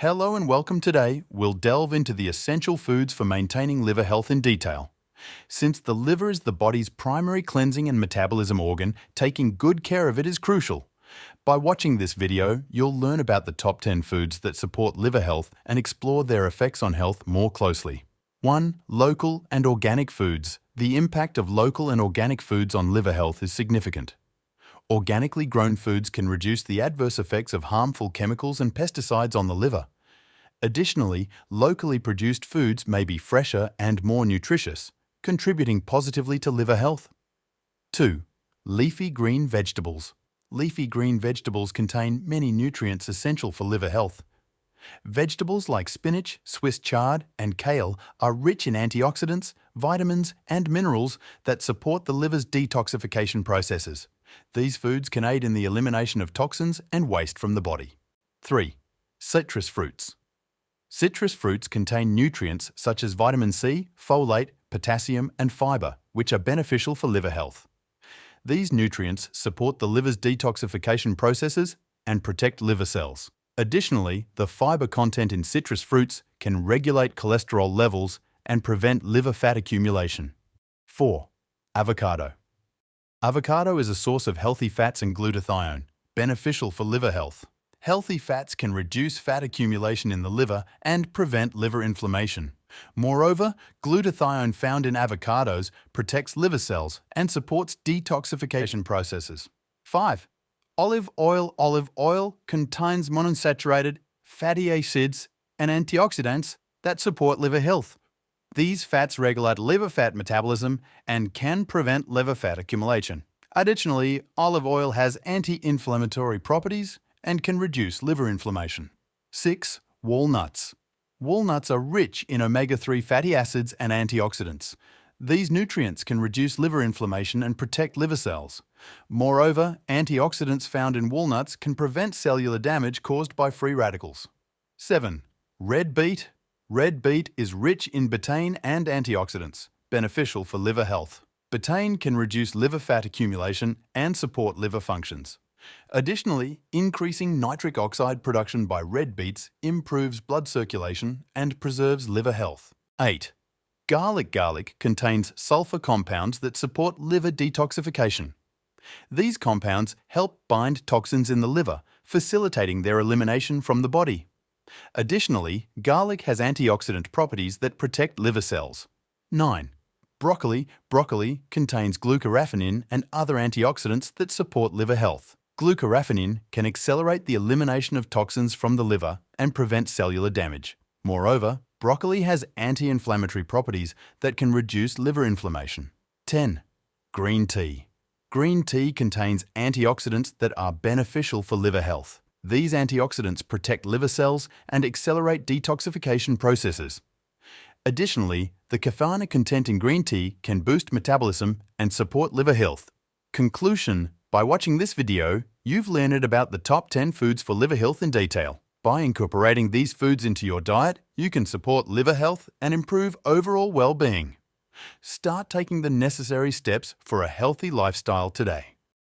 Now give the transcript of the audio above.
Hello and welcome. Today, we'll delve into the essential foods for maintaining liver health in detail. Since the liver is the body's primary cleansing and metabolism organ, taking good care of it is crucial. By watching this video, you'll learn about the top 10 foods that support liver health and explore their effects on health more closely. 1. Local and organic foods. The impact of local and organic foods on liver health is significant. Organically grown foods can reduce the adverse effects of harmful chemicals and pesticides on the liver. Additionally, locally produced foods may be fresher and more nutritious, contributing positively to liver health. 2. Leafy green vegetables. Leafy green vegetables contain many nutrients essential for liver health. Vegetables like spinach, Swiss chard, and kale are rich in antioxidants, vitamins, and minerals that support the liver's detoxification processes. These foods can aid in the elimination of toxins and waste from the body. 3. Citrus fruits. Citrus fruits contain nutrients such as vitamin C, folate, potassium, and fiber, which are beneficial for liver health. These nutrients support the liver's detoxification processes and protect liver cells. Additionally, the fiber content in citrus fruits can regulate cholesterol levels and prevent liver fat accumulation. 4. Avocado. Avocado is a source of healthy fats and glutathione, beneficial for liver health. Healthy fats can reduce fat accumulation in the liver and prevent liver inflammation. Moreover, glutathione found in avocados protects liver cells and supports detoxification processes. 5. Olive oil. Olive oil contains monounsaturated fatty acids and antioxidants that support liver health. These fats regulate liver fat metabolism and can prevent liver fat accumulation. Additionally, olive oil has anti-inflammatory properties and can reduce liver inflammation. 6. Walnuts. Walnuts are rich in omega-3 fatty acids and antioxidants. These nutrients can reduce liver inflammation and protect liver cells. Moreover, antioxidants found in walnuts can prevent cellular damage caused by free radicals. 7. Red beet. Red beet is rich in betaine and antioxidants, beneficial for liver health. Betaine can reduce liver fat accumulation and support liver functions. Additionally, increasing nitric oxide production by red beets improves blood circulation and preserves liver health. 8. Garlic. Garlic contains sulfur compounds that support liver detoxification. These compounds help bind toxins in the liver, facilitating their elimination from the body. Additionally, garlic has antioxidant properties that protect liver cells. 9. Broccoli. Broccoli contains glucoraphanin and other antioxidants that support liver health. Glucoraphanin can accelerate the elimination of toxins from the liver and prevent cellular damage. Moreover, broccoli has anti-inflammatory properties that can reduce liver inflammation. 10. Green tea. Green tea contains antioxidants that are beneficial for liver health. These antioxidants protect liver cells and accelerate detoxification processes. Additionally, the caffeine content in green tea can boost metabolism and support liver health. Conclusion: by watching this video, you've learned about the top 10 foods for liver health in detail. By incorporating these foods into your diet, you can support liver health and improve overall well-being. Start taking the necessary steps for a healthy lifestyle today.